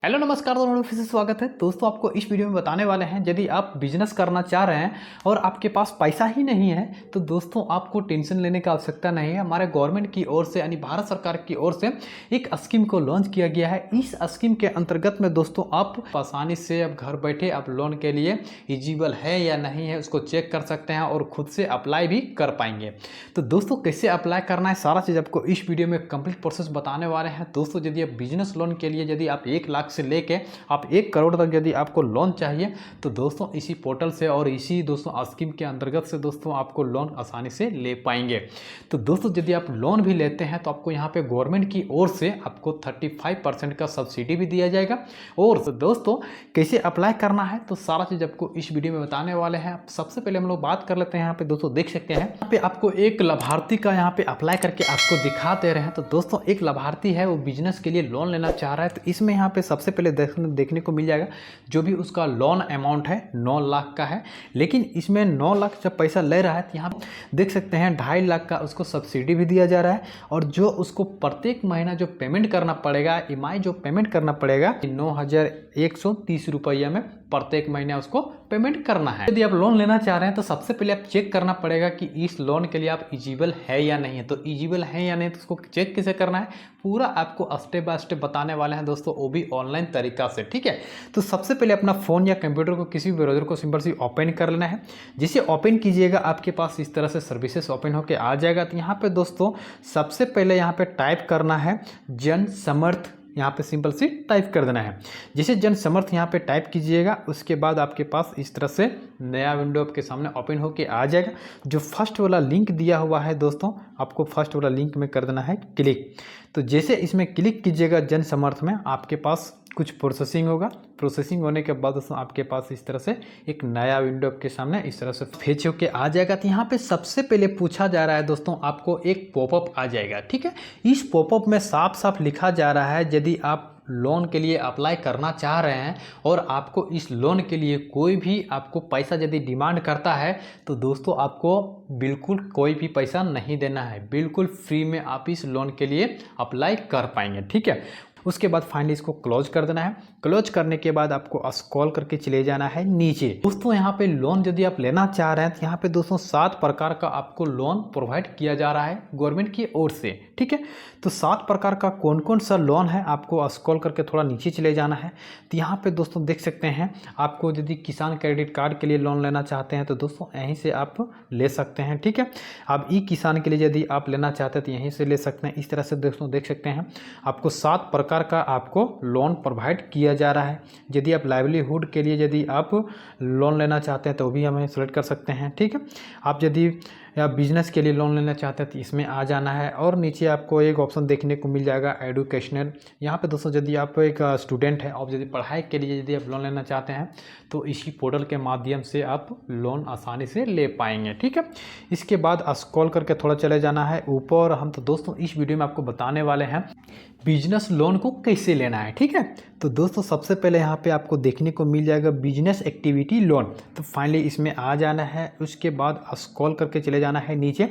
Hello नमस्कार दोस्तों, फिर से स्वागत है। दोस्तों आपको इस वीडियो में बताने वाले हैं, यदि आप बिजनेस करना चाह रहे हैं और आपके पास पैसा ही नहीं है तो दोस्तों आपको टेंशन लेने की आवश्यकता नहीं है। हमारे गवर्नमेंट की ओर से यानी भारत सरकार की ओर से एक स्कीम को लॉन्च किया गया है। इस स्कीम के अंतर्गत में दोस्तों आप आसानी से अब घर बैठे आप लोन के लिए एलिजिबल है या नहीं है उसको चेक कर सकते हैं और खुद से अप्लाई भी कर पाएंगे। तो दोस्तों कैसे अप्लाई करना है सारा चीज़ आपको इस वीडियो में कंप्लीट प्रोसेस बताने वाले हैं। दोस्तों यदि आप बिजनेस लोन के लिए यदि आप 1 लाख से लेके आप 1 करोड़ तक यदि आपको लोन चाहिए तो दोस्तों इसी पोर्टल से और इसी दोस्तों स्कीम के अंतर्गत से दोस्तों आपको लोन आसानी से ले पाएंगे। तो दोस्तों यदि आप लोन भी लेते हैं तो आपको यहाँ पे गवर्नमेंट की ओर से आपको 35% का सब्सिडी भी दिया जाएगा। और तो दोस्तों कैसे अप्लाई करना है तो सारा चीज़ आपको इस वीडियो में बताने वाले हैं। सबसे पहले हम लोग बात कर लेते हैं। यहाँ पे दोस्तों देख सकते हैं यहाँ पे आपको एक लाभार्थी का यहाँ पे अप्लाई करके आपको दिखा दे रहे हैं। तो दोस्तों एक लाभार्थी है वो बिजनेस के लिए लोन लेना चाह रहा है। तो इसमें यहाँ पे सबसे पहले देखने को मिल जाएगा जो भी उसका लोन अमाउंट है 9 लाख का है। लेकिन इसमें 9 लाख जब पैसा ले रहा है तो यहाँ देख सकते हैं 2.5 लाख का उसको सब्सिडी भी दिया जा रहा है। और जो उसको प्रत्येक महीना जो पेमेंट करना पड़ेगा ईएमआई जो पेमेंट करना पड़ेगा 9,130 रुपया में प्रत्येक महीने उसको पेमेंट करना है। यदि आप लोन लेना चाह रहे हैं तो सबसे पहले आप चेक करना पड़ेगा कि इस लोन के लिए आप एलिजिबल है या नहीं है। तो एलिजिबल है या नहीं तो उसको चेक कैसे करना है पूरा आपको स्टेप बाय स्टेप बताने वाले हैं दोस्तों, वो भी ऑनलाइन तरीका से। ठीक है, तो सबसे पहले अपना फ़ोन या कंप्यूटर को किसी भी ब्राउज़र को सिंपल सी ओपन कर लेना है। जिसे ओपन कीजिएगा आपके पास इस तरह से सर्विसेज ओपन होकर आ जाएगा। तो यहाँ पे दोस्तों सबसे पहले यहाँ पे टाइप करना है जन समर्थ, यहाँ पे सिंपल सी टाइप कर देना है। जिसे जन समर्थ यहाँ पे टाइप कीजिएगा उसके बाद आपके पास इस तरह से नया विंडो आपके सामने ओपन होके आ जाएगा। जो फर्स्ट वाला लिंक दिया हुआ है दोस्तों आपको फर्स्ट वाला लिंक में कर देना है क्लिक। तो जैसे इसमें क्लिक कीजिएगा जन समर्थ में आपके पास कुछ प्रोसेसिंग होगा। प्रोसेसिंग होने के बाद दोस्तों आपके पास इस तरह से एक नया विंडो आपके सामने इस तरह से फेच होके आ जाएगा। तो यहाँ पे सबसे पहले पूछा जा रहा है दोस्तों आपको एक पॉपअप आ जाएगा। ठीक है, इस पॉपअप में साफ साफ लिखा जा रहा है यदि आप लोन के लिए अप्लाई करना चाह रहे हैं और आपको इस लोन के लिए कोई भी आपको पैसा यदि डिमांड करता है तो दोस्तों आपको बिल्कुल कोई भी पैसा नहीं देना है। बिल्कुल फ्री में आप इस लोन के लिए अप्लाई कर पाएंगे। ठीक है, उसके बाद फाइनली इसको क्लोज कर देना है। क्लोज करने के बाद आपको स्क्रॉल करके चले जाना है नीचे। दोस्तों यहाँ पे लोन यदि आप लेना चाह रहे हैं तो यहाँ पे दोस्तों 7 प्रकार का आपको लोन प्रोवाइड किया जा रहा है गवर्नमेंट की ओर से। ठीक है, तो 7 प्रकार का कौन कौन सा लोन है आपको स्क्रॉल करके थोड़ा नीचे चले जाना है। तो यहाँ पे दोस्तों देख सकते हैं आपको यदि किसान क्रेडिट कार्ड के लिए लोन लेना चाहते हैं तो दोस्तों यहीं से आप ले सकते हैं। ठीक है, अब ई किसान के लिए यदि आप लेना चाहते हैं तो यहीं से ले सकते हैं। इस तरह से दोस्तों देख सकते हैं आपको 7 प्रकार का आपको लोन प्रोवाइड किया जा रहा है। यदि आप लाइवलीहुड के लिए यदि आप लोन लेना चाहते हैं तो भी हमें सेलेक्ट कर सकते हैं। ठीक है, आप यदि या बिजनेस के लिए लोन लेना चाहते हैं तो इसमें आ जाना है। और नीचे आपको एक ऑप्शन देखने को मिल जाएगा एडुकेशनल। यहाँ पे दोस्तों यदि आप एक स्टूडेंट है और यदि पढ़ाई के लिए यदि आप लोन लेना चाहते हैं तो इसी पोर्टल के माध्यम से आप लोन आसानी से ले पाएंगे। ठीक है, इसके बाद स्क्रॉल करके थोड़ा चले जाना है ऊपर। हम तो दोस्तों इस वीडियो में आपको बताने वाले हैं बिजनेस लोन को कैसे लेना है। ठीक है, तो दोस्तों सबसे पहले यहाँ पे आपको देखने को मिल जाएगा बिजनेस एक्टिविटी लोन। तो फाइनली इसमें आ जाना है। उसके बाद स्क्रॉल करके चले जाना है नीचे,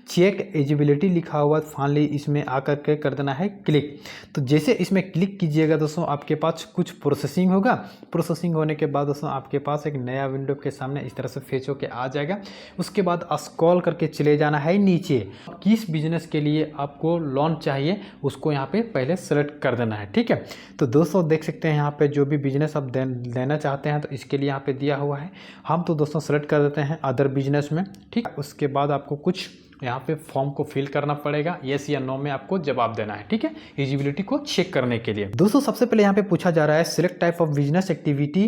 चेक एलिजिबिलिटी लिखा हुआ फाइनली इसमें आकर के कर देना है क्लिक। तो जैसे इसमें क्लिक कीजिएगा दोस्तों आपके पास कुछ प्रोसेसिंग होगा। प्रोसेसिंग होने के बाद दोस्तों आपके पास एक नया विंडो के सामने इस तरह से फेच होके आ जाएगा। उसके बाद स्क्रॉल करके चले जाना है नीचे। किस बिजनेस के लिए आपको लोन चाहिए उसको यहाँ पे पहले सेलेक्ट कर देना है। ठीक है, तो दोस्तों देख सकते हैं यहाँ पे जो भी बिजनेस आप लेना चाहते हैं तो इसके लिए यहाँ पे दिया हुआ है। हम तो दोस्तों सेलेक्ट कर देते हैं अदर बिजनेस में। ठीक, उसके बाद आपको कुछ यहाँ पे फॉर्म को फिल करना पड़ेगा, येस या नो में आपको जवाब देना है। ठीक है, एलिजिबिलिटी को चेक करने के लिए दोस्तों सबसे पहले यहाँ पे पूछा जा रहा है select type of business activity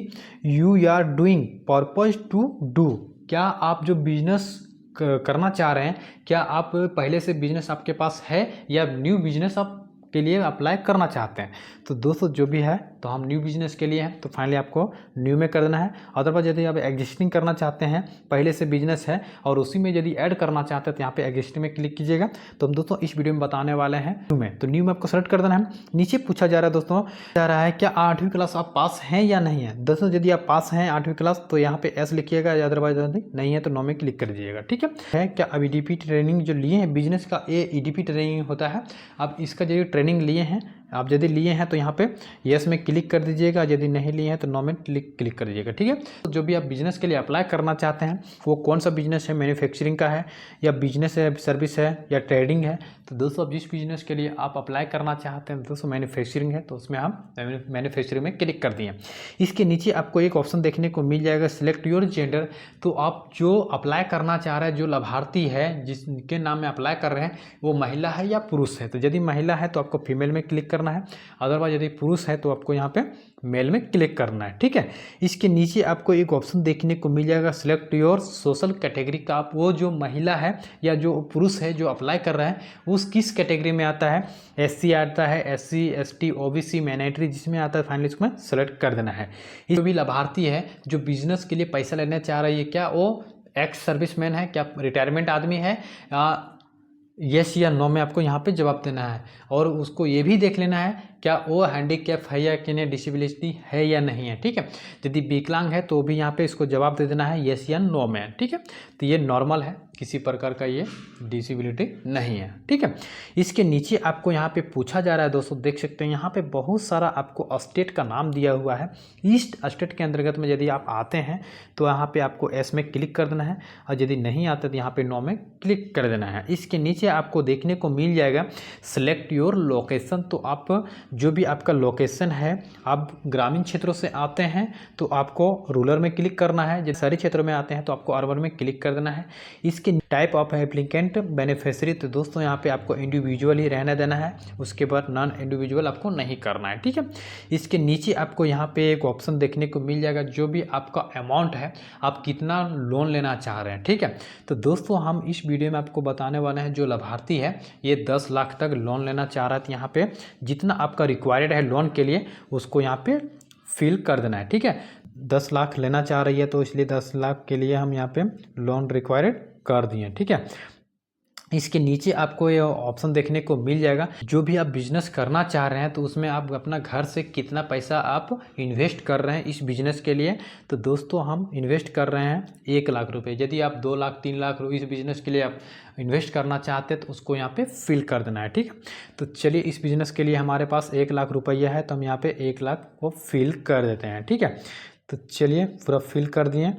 you are doing purpose to do. क्या आप जो बिजनेस करना चाह रहे हैं क्या आप पहले से बिजनेस आपके पास है या न्यू बिजनेस आप के लिए अप्लाई करना चाहते हैं। तो दोस्तों जो भी है तो हम न्यू बिजनेस के लिए हैं तो फाइनली आपको न्यू में कर देना है। अदरवाइज यदि आप एग्जिस्टिंग करना चाहते हैं पहले से बिजनेस है और उसी में यदि ऐड करना चाहते हैं तो यहाँ पे एग्जिस्टिंग में क्लिक कीजिएगा। तो हम दोस्तों इस वीडियो में बताने वाले हैं न्यू में। तो न्यू में आपको सेलेक्ट कर देना है। नीचे पूछा जा रहा है दोस्तों जा रहा है क्या 8वीं क्लास आप पास हैं या नहीं है। दोस्तों यदि आप पास हैं 8वीं क्लास तो यहाँ पे एस लिखिएगा, अदरवाइज नहीं है तो नो में क्लिक कर दीजिएगा। ठीक है, क्या अब ईडीपी ट्रेनिंग जो लिए हैं बिजनेस का ये ईडीपी ट्रेनिंग होता है। अब इसका जो ट्रेनिंग लिए हैं आप यदि लिए हैं तो यहाँ पे यस में क्लिक कर दीजिएगा, यदि नहीं लिए हैं तो नो में क्लिक कर दीजिएगा। ठीक है, तो जो भी आप बिजनेस के लिए अप्लाई करना चाहते हैं वो कौन सा बिजनेस है, मैन्युफैक्चरिंग का है या बिजनेस है, सर्विस है या ट्रेडिंग है, तो दोस्तों अब जिस बिजनेस के लिए आप अप्लाई करना चाहते हैं दोस्तों मैन्युफैक्चरिंग है तो उसमें हम मैन्युफैक्चरिंग में क्लिक कर दिए। इसके नीचे आपको एक ऑप्शन देखने को मिल जाएगा सिलेक्ट योर जेंडर। तो आप जो अप्लाई करना चाह रहे हैं, जो लाभार्थी है जिसके नाम में अप्लाई कर रहे हैं वो महिला है या पुरुष है, तो यदि महिला है तो आपको फीमेल में क्लिक करना है, अदरवाइज यदि पुरुष है तो आपको यहाँ पे मेल में क्लिक करना है। ठीक है, इसके नीचे आपको एक ऑप्शन देखने को मिल जाएगा सिलेक्ट योर सोशल कैटेगरी का। आप वो जो महिला है या जो पुरुष है जो अप्लाई कर रहे हैं उस किस कैटेगरी में आता है, SC आता है, SC ST OBC माइनॉरिटी जिसमें आता है, फाइनली इसमें सेलेक्ट कर देना है। जो भी लाभार्थी है जो बिजनेस के लिए पैसा लेना चाह रही है, क्या वो एक्स सर्विसमैन है, क्या रिटायरमेंट आदमी है, यस या नो में आपको यहाँ पे जवाब देना है। और उसको ये भी देख लेना है क्या वो हैंडीकैप है या किन्हें डिसेबिलिटी है या नहीं है। ठीक है, यदि विकलांग है तो भी यहाँ पे इसको जवाब दे देना है यस या नो में। ठीक है, तो ये नॉर्मल है, किसी प्रकार का ये डिसेबिलिटी नहीं है। ठीक है, इसके नीचे आपको यहाँ पे पूछा जा रहा है दोस्तों, देख सकते हैं यहाँ पे बहुत सारा आपको स्टेट का नाम दिया हुआ है। ईस्ट स्टेट के अंतर्गत में यदि आप आते हैं तो यहाँ पे आपको एस में क्लिक कर देना है, और यदि नहीं आते तो यहाँ पे नो में क्लिक कर देना है। इसके नीचे आपको देखने को मिल जाएगा सिलेक्ट योर लोकेशन। तो आप जो भी आपका लोकेशन है, आप ग्रामीण क्षेत्रों से आते हैं तो आपको रूरल में क्लिक करना है, जब शहरी क्षेत्रों में आते हैं तो आपको अर्बन में क्लिक कर देना है। इसके टाइप ऑफ एप्लीकेंट बेनिफिशियरी, तो दोस्तों यहाँ पे आपको इंडिविजुअल ही रहने देना है, उसके बाद नॉन इंडिविजुअल आपको नहीं करना है। ठीक है, इसके नीचे आपको यहाँ पे एक ऑप्शन देखने को मिल जाएगा, जो भी आपका अमाउंट है, आप कितना लोन लेना चाह रहे हैं। ठीक है, तो दोस्तों हम इस वीडियो में आपको बताने वाले हैं जो लाभार्थी है ये 10 लाख तक लोन लेना चाह रहा है, तो यहाँ पे जितना आपका रिक्वायर्ड है लोन के लिए उसको यहाँ पे फिल कर देना है। ठीक है, 10 लाख लेना चाह रही है तो इसलिए 10 लाख के लिए हम यहाँ पे लोन रिक्वायर्ड कर दिए। ठीक है, इसके नीचे आपको ये ऑप्शन देखने को मिल जाएगा, जो भी आप बिजनेस करना चाह रहे हैं तो उसमें आप अपना घर से कितना पैसा आप इन्वेस्ट कर रहे हैं इस बिजनेस के लिए। तो दोस्तों हम इन्वेस्ट कर रहे हैं 1 लाख रुपए। यदि आप 2 लाख 3 लाख इस बिजनेस के लिए आप इन्वेस्ट करना चाहते हैं तो उसको यहाँ पे फिल कर देना है। ठीक है, तो चलिए इस बिजनेस के लिए हमारे पास 1 लाख रुपया है तो हम यहाँ पे 1 लाख को फिल कर देते हैं। ठीक है, तो चलिए पूरा फिल कर दिए।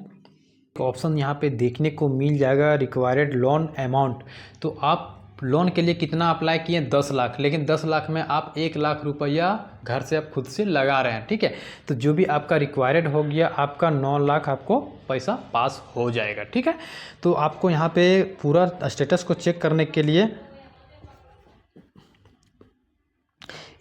ऑप्शन यहाँ पे देखने को मिल जाएगा रिक्वायर्ड लोन अमाउंट। तो आप लोन के लिए कितना अप्लाई किए, 10 लाख, लेकिन 10 लाख में आप 1 लाख रुपया घर से आप खुद से लगा रहे हैं। ठीक है, तो जो भी आपका रिक्वायर्ड हो गया आपका 9 लाख आपको पैसा पास हो जाएगा। ठीक है, तो आपको यहाँ पे पूरा स्टेटस को चेक करने के लिए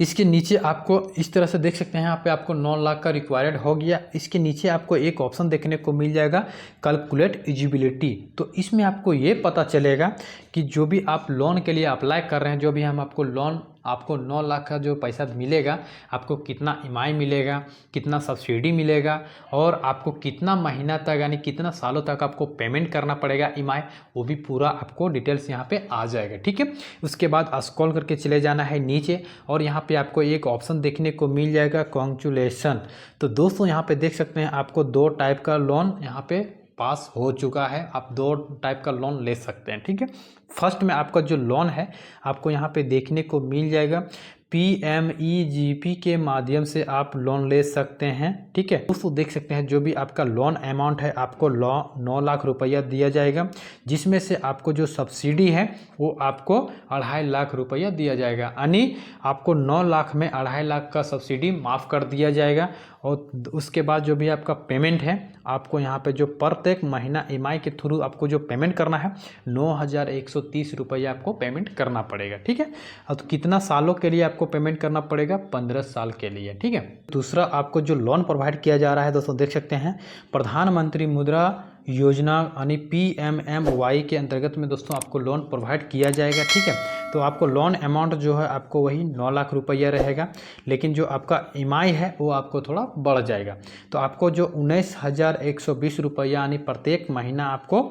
इसके नीचे आपको इस तरह से देख सकते हैं, यहाँ पे आपको 9 लाख का रिक्वायर्ड हो गया। इसके नीचे आपको एक ऑप्शन देखने को मिल जाएगा कैलकुलेट एलिजिबिलिटी। तो इसमें आपको ये पता चलेगा कि जो भी आप लोन के लिए अप्लाई कर रहे हैं, जो भी हम आपको लोन आपको 9 लाख का जो पैसा मिलेगा, आपको कितना EMI मिलेगा, कितना सब्सिडी मिलेगा और आपको कितना महीना तक यानी कितना सालों तक आपको पेमेंट करना पड़ेगा EMI, वो भी पूरा आपको डिटेल्स यहाँ पे आ जाएगा। ठीक है, उसके बाद स्क्रॉल करके चले जाना है नीचे और यहाँ पे आपको एक ऑप्शन देखने को मिल जाएगा कांग्रेचुलेशन। तो दोस्तों यहाँ पे देख सकते हैं आपको 2 टाइप का लोन यहाँ पे पास हो चुका है, आप 2 टाइप का लोन ले सकते हैं। ठीक है, फर्स्ट में आपका जो लोन है आपको यहाँ पे देखने को मिल जाएगा PMEGP के माध्यम से आप लोन ले सकते हैं। ठीक है, दोस्तों देख सकते हैं जो भी आपका लोन अमाउंट है आपको 9 लाख रुपया दिया जाएगा, जिसमें से आपको जो सब्सिडी है वो आपको 2.5 लाख रुपया दिया जाएगा, यानी आपको 9 लाख में 2.5 लाख का सब्सिडी माफ़ कर दिया जाएगा। और उसके बाद जो भी आपका पेमेंट है आपको यहाँ पे जो प्रत्येक महीना EMI के थ्रू आपको जो पेमेंट करना है 9,130 रुपया आपको पेमेंट करना पड़ेगा। ठीक है, और तो कितना सालों के लिए आपको पेमेंट करना पड़ेगा, 15 साल के लिए। ठीक है, दूसरा आपको जो लोन प्रोवाइड किया जा रहा है दोस्तों देख सकते हैं प्रधानमंत्री मुद्रा योजना यानी PMMY के अंतर्गत में दोस्तों आपको लोन प्रोवाइड किया जाएगा। ठीक है, तो आपको लोन अमाउंट जो है आपको वही 9 लाख रुपया रहेगा, लेकिन जो आपका EMI है वो आपको थोड़ा बढ़ जाएगा। तो आपको जो 19,120 रुपया यानी प्रत्येक महीना आपको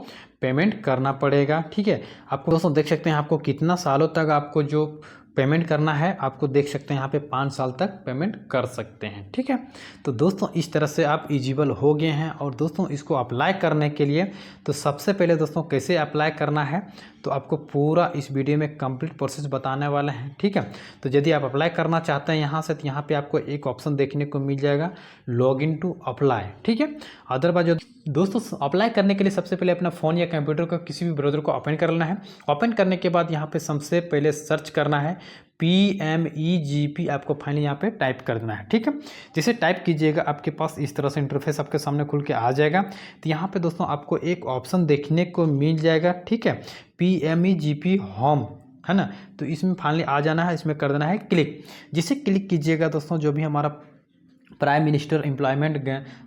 पेमेंट करना पड़ेगा। ठीक है, आपको दोस्तों देख सकते हैं आपको कितना सालों तक आपको जो पेमेंट करना है, आपको देख सकते हैं यहाँ पे 5 साल तक पेमेंट कर सकते हैं। ठीक है, तो दोस्तों इस तरह से आप एलिजिबल हो गए हैं। और दोस्तों इसको अप्लाई करने के लिए तो सबसे पहले दोस्तों कैसे अप्लाई करना है, तो आपको पूरा इस वीडियो में कंप्लीट प्रोसेस बताने वाले हैं, ठीक है। तो यदि आप अप्लाई करना चाहते हैं यहाँ से, तो यहाँ पे आपको एक ऑप्शन देखने को मिल जाएगा, लॉग इन टू अप्लाई, ठीक है। अदरवाइज दोस्तों अप्लाई करने के लिए सबसे पहले अपना फ़ोन या कंप्यूटर को किसी भी ब्राउज़र को ओपन कर लेना है। ओपन करने के बाद यहाँ पे सबसे पहले सर्च करना है PMEGP, आपको फाइनली यहाँ पे टाइप कर देना है, ठीक है। जैसे टाइप कीजिएगा आपके पास इस तरह से इंटरफेस आपके सामने खुल के आ जाएगा। तो यहाँ पे दोस्तों आपको एक ऑप्शन देखने को मिल जाएगा, ठीक है, PMEGP होम, है ना। तो इसमें फाइनली आ जाना है, इसमें कर देना है क्लिक। जिसे क्लिक कीजिएगा दोस्तों, जो भी हमारा prime minister employment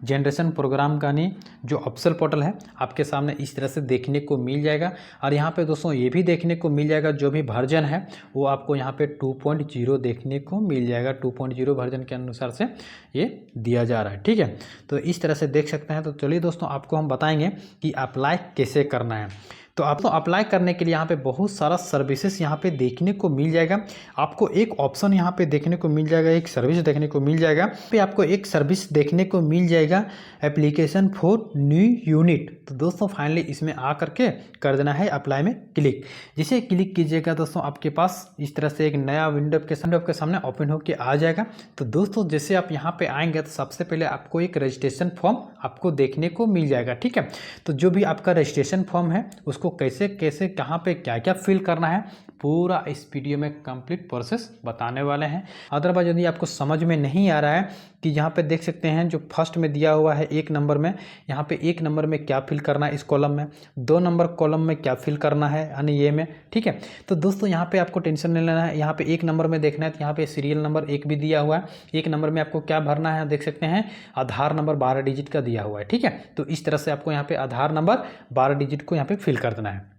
generation programme का नहीं जो ऑफिशियल पोर्टल है आपके सामने इस तरह से देखने को मिल जाएगा। और यहाँ पे दोस्तों ये भी देखने को मिल जाएगा, जो भी वर्जन है वो आपको यहाँ पे 2.0 देखने को मिल जाएगा। 2.0 वर्जन के अनुसार से ये दिया जा रहा है, ठीक है। तो इस तरह से देख सकते हैं। तो चलिए दोस्तों आपको हम बताएंगे कि अप्लाई कैसे करना है। तो आपको अप्लाई करने के लिए यहाँ पे बहुत सारा सर्विसेज यहाँ पे देखने को मिल जाएगा। आपको एक ऑप्शन यहाँ पे देखने को मिल जाएगा, एक सर्विस देखने को मिल जाएगा। पे आपको एक सर्विस देखने को मिल जाएगा, एप्लीकेशन फॉर न्यू यूनिट। तो दोस्तों फाइनली इसमें आ करके कर देना है अप्लाई में क्लिक। जिसे क्लिक कीजिएगा दोस्तों आपके पास इस तरह से एक नया विंडो के सामने ओपन होके आ जाएगा। तो दोस्तों जैसे आप यहाँ पे आएंगे तो सबसे पहले आपको एक रजिस्ट्रेशन फॉर्म आपको देखने को मिल जाएगा, ठीक है। तो जो भी आपका रजिस्ट्रेशन फॉर्म है उसको कैसे कैसे कहाँ पे क्या क्या फिल करना है पूरा इस वीडियो में कंप्लीट प्रोसेस बताने वाले हैं। अदरवाइज यदि आपको समझ में नहीं आ रहा है कि यहाँ पे देख सकते हैं जो फर्स्ट में दिया हुआ है 1 नंबर में, यहाँ पे 1 नंबर में क्या फिल करना है इस कॉलम में, 2 नंबर कॉलम में क्या फिल करना है यानी ये में, ठीक है। तो दोस्तों यहाँ पे आपको टेंशन नहीं लेना है। यहाँ पे 1 नंबर में देखना है तो यहाँ पे सीरियल नंबर 1 भी दिया हुआ है। 1 नंबर में आपको क्या भरना है देख सकते हैं, आधार नंबर 12 डिजिट का दिया हुआ है, ठीक है। तो इस तरह से आपको यहाँ पे आधार नंबर 12 डिजिट को यहाँ पे फिल कर देना है।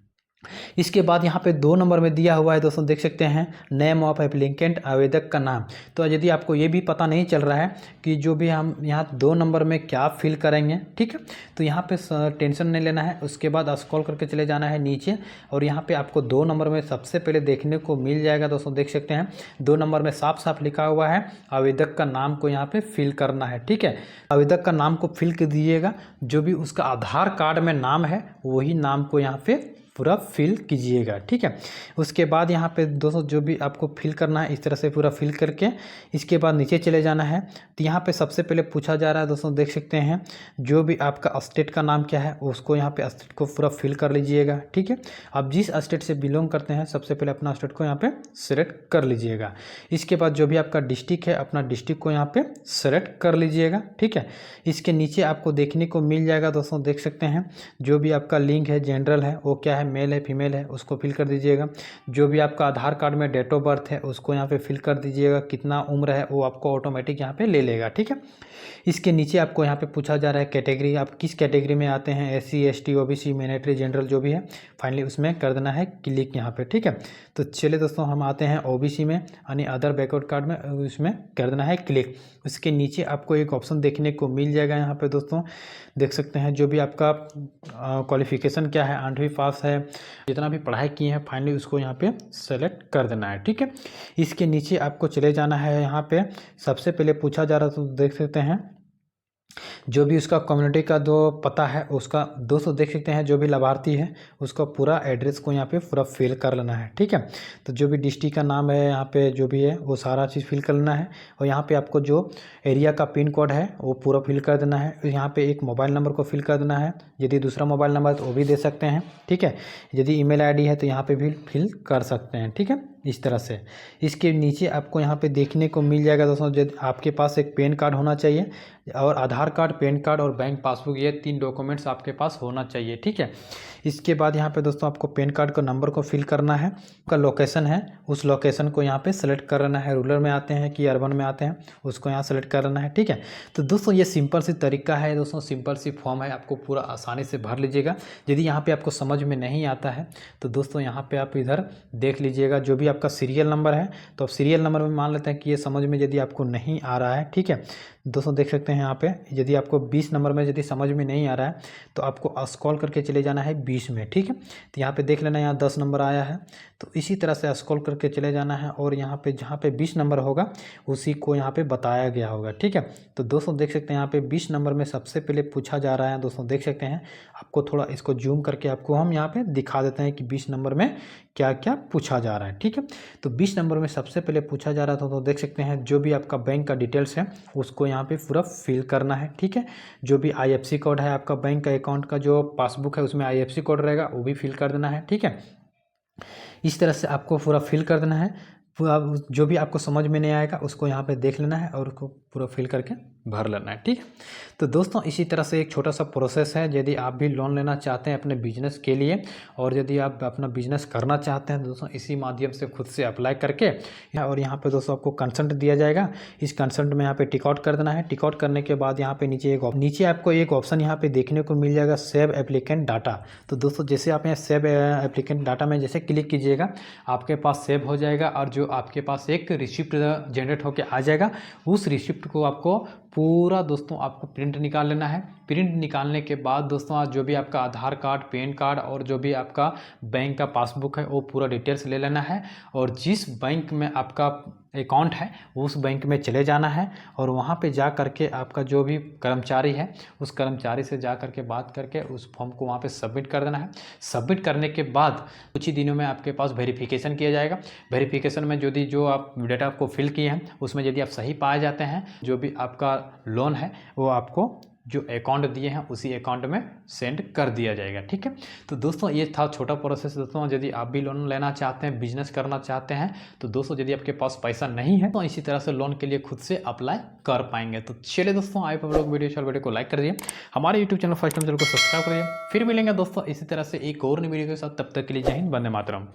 इसके बाद यहाँ पे 2 नंबर में दिया हुआ है दोस्तों देख सकते हैं, नेम ऑफ एप्लीकेंट, आवेदक का नाम। तो यदि आपको ये भी पता नहीं चल रहा है कि जो भी हम यहाँ 2 नंबर में क्या फिल करेंगे, ठीक है, तो यहाँ पे टेंशन नहीं लेना है। उसके बाद स्क्रॉल करके चले जाना है नीचे और यहाँ पे आपको 2 नंबर में सबसे पहले देखने को मिल जाएगा दोस्तों देख सकते हैं। 2 नंबर में साफ साफ लिखा हुआ है आवेदक का नाम को यहाँ पे फिल करना है, ठीक है। आवेदक का नाम को फिल कर दीजिएगा, जो भी उसका आधार कार्ड में नाम है वही नाम को यहाँ पे पूरा फिल कीजिएगा, ठीक है। उसके बाद यहाँ पे दोस्तों जो भी आपको फिल करना है इस तरह से पूरा फिल करके इसके बाद नीचे चले जाना है। तो यहाँ पे सबसे पहले पूछा जा रहा है दोस्तों देख सकते हैं, जो भी आपका स्टेट का नाम क्या है उसको यहाँ पे स्टेट को पूरा फिल कर लीजिएगा, ठीक है। आप जिस स्टेट से बिलोंग करते हैं सबसे पहले अपना स्टेट को यहाँ पे सेलेक्ट कर लीजिएगा। इसके बाद जो भी आपका डिस्ट्रिक्ट है अपना डिस्ट्रिक्ट को यहाँ पे सेलेक्ट कर लीजिएगा, ठीक है। इसके नीचे आपको देखने को मिल जाएगा दोस्तों देख सकते हैं, जो भी आपका लिंक है जनरल है वो क्या है, मेल है फीमेल है, उसको फिल कर दीजिएगा। जो भी आपका आधार कार्ड में डेट ऑफ बर्थ है उसको यहाँ पे फिल कर दीजिएगा। कितना उम्र है वो आपको ऑटोमेटिक यहाँ पे ले लेगा, ठीक है। इसके नीचे आपको यहाँ पे पूछा जा रहा है कैटेगरी, आप किस कैटेगरी में आते हैं, SC ST OBC military general जो भी है, फाइनली उसमें कर देना है क्लिक यहाँ पे, ठीक है। तो चलिए दोस्तों हम आते हैं OBC में यानी अदर बैकवर्ड कार्ड में, उसमें कर देना है क्लिक। उसके नीचे आपको एक ऑप्शन देखने को मिल जाएगा, यहाँ पे दोस्तों देख सकते हैं जो भी आपका क्वालिफिकेशन क्या है, 8वीं पास है, जितना भी पढ़ाई किए हैं फाइनली उसको यहाँ पे सेलेक्ट कर देना है, ठीक है। इसके नीचे आपको चले जाना है, यहाँ पे सबसे पहले पूछा जा रहा है तो देख सकते हैं जो भी उसका कम्युनिटी का जो पता है उसका दोस्तों देख सकते हैं, जो भी लाभार्थी है उसका पूरा एड्रेस को यहाँ पे पूरा फिल कर लेना है, ठीक है। तो जो भी डिस्ट्रिक्ट का नाम है यहाँ पे जो भी है वो सारा चीज़ फिल कर लेना है और यहाँ पे आपको जो एरिया का पिन कोड है वो पूरा फिल कर देना है। यहाँ पे एक मोबाइल नंबर को फिल कर देना है, यदि दूसरा मोबाइल नंबर तो वो भी दे सकते हैं, ठीक है। यदि ईमेल आईडी है तो यहाँ पे भी फिल कर सकते हैं, ठीक है, इस तरह से। इसके नीचे आपको यहाँ पे देखने को मिल जाएगा दोस्तों, यदि आपके पास एक पैन कार्ड होना चाहिए और आधार कार्ड, पैन कार्ड और बैंक पासबुक, ये 3 डॉक्यूमेंट्स आपके पास होना चाहिए, ठीक है। इसके बाद यहाँ पे दोस्तों आपको पैन कार्ड का नंबर को फिल करना है, आपका लोकेशन है उस लोकेशन को यहाँ पे सेलेक्ट करना है, रूरल में आते हैं कि अर्बन में आते हैं उसको यहाँ सेलेक्ट करना है, ठीक है। तो दोस्तों ये सिंपल सी तरीका है दोस्तों, सिंपल सी फॉर्म है, आपको पूरा आसानी से भर लीजिएगा। यदि यहाँ पे आपको समझ में नहीं आता है तो दोस्तों यहाँ पे आप इधर देख लीजिएगा, जो भी आपका सीरियल नंबर है, तो अब सीरियल नंबर में मान लेते हैं कि ये समझ में यदि आपको नहीं आ रहा है, ठीक है दोस्तों, देख सकते हैं यहाँ पे यदि आपको 20 नंबर में यदि समझ में नहीं आ रहा है तो आपको स्क्रॉल करके चले जाना है 20 में, ठीक है। तो यहाँ पे देख लेना, यहाँ 10 नंबर आया है, तो इसी तरह से स्क्रॉल करके चले जाना है और यहाँ पे जहाँ पे 20 नंबर होगा उसी को यहाँ पे बताया गया होगा, ठीक है। तो दोस्तों देख सकते हैं यहाँ पे 20 नंबर में सबसे पहले पूछा जा रहा है, दोस्तों देख सकते हैं, आपको थोड़ा इसको जूम करके आपको हम यहाँ पे दिखा देते हैं कि 20 नंबर में क्या क्या पूछा जा रहा है, ठीक है। तो 20 नंबर में सबसे पहले पूछा जा रहा था, तो देख सकते हैं जो भी आपका बैंक का डिटेल्स है उसको यहाँ पे पूरा फिल करना है, ठीक है। जो भी IFSC कोड है आपका बैंक का अकाउंट का जो पासबुक है उसमें IFSC कोड रहेगा वो भी फिल कर देना है, ठीक है। इस तरह से आपको पूरा फिल कर देना है। पूरा जो भी आपको समझ में नहीं आएगा उसको यहाँ पे देख लेना है और उसको पूरा फिल करके भर लेना है, ठीक है। तो दोस्तों इसी तरह से एक छोटा सा प्रोसेस है, यदि आप भी लोन लेना चाहते हैं अपने बिजनेस के लिए और यदि आप अपना बिजनेस करना चाहते हैं दोस्तों, इसी माध्यम से खुद से अप्लाई करके और यहाँ पे दोस्तों आपको कंसेंट दिया जाएगा। इस कंसेंट में यहाँ पे टिक आउट कर देना है। टिक आउट करने के बाद यहाँ पे नीचे आपको एक ऑप्शन यहाँ पे देखने को मिल जाएगा, सेव एप्लीकेंट डाटा। तो दोस्तों जैसे आप यहाँ सेव एप्लीकेंट डाटा में जैसे क्लिक कीजिएगा आपके पास सेव हो जाएगा और जो आपके पास एक रिसिप्ट जनरेट होकर आ जाएगा, उस रिसिप्ट को आपको पूरा दोस्तों आपको प्रिंट निकाल लेना है। प्रिंट निकालने के बाद दोस्तों आज जो भी आपका आधार कार्ड, पैन कार्ड और जो भी आपका बैंक का पासबुक है वो पूरा डिटेल्स ले लेना है और जिस बैंक में आपका अकाउंट है उस बैंक में चले जाना है और वहाँ पे जा करके आपका जो भी कर्मचारी है उस कर्मचारी से जा करके बात करके उस फॉर्म को वहाँ पे सबमिट कर देना है। सबमिट करने के बाद कुछ ही दिनों में आपके पास वेरिफिकेशन किया जाएगा। वेरिफिकेशन में यदि जो आप डेटा आपको फिल किए हैं उसमें यदि आप सही पाए जाते हैं, जो भी आपका लोन है वो आपको जो अकाउंट दिए हैं उसी अकाउंट में सेंड कर दिया जाएगा, ठीक है। तो दोस्तों ये था छोटा प्रोसेस। दोस्तों यदि आप भी लोन लेना चाहते हैं, बिजनेस करना चाहते हैं, तो दोस्तों यदि आपके पास पैसा नहीं है तो इसी तरह से लोन के लिए खुद से अप्लाई कर पाएंगे। तो चलिए दोस्तों, आप लोग वीडियो को लाइक कर दिए, हमारे YouTube channel first time channel को सब्सक्राइब करिए। फिर मिलेंगे दोस्तों इसी तरह से एक और नई वीडियो के साथ, तब तक के लिए जय हिंद, वंदे मातरम।